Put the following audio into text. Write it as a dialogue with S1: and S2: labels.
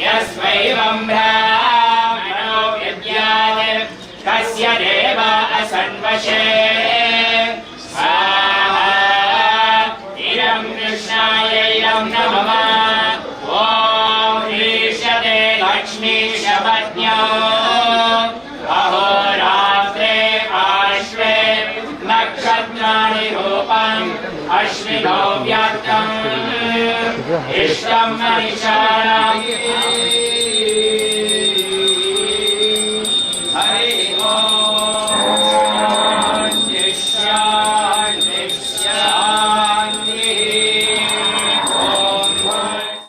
S1: यस्वैवं ब्राह्मणो विद्यात् कस्य देव असन्वशे स्वाहा इदं कृष्णायै नमः ॐ ईशते लक्ष्मीशपत्न्यो अहोरात्रे पार्श्वे नक्षत्राणि रूपम् अश्विनौ व्यक्तम् इष्टं मनिषाणाम्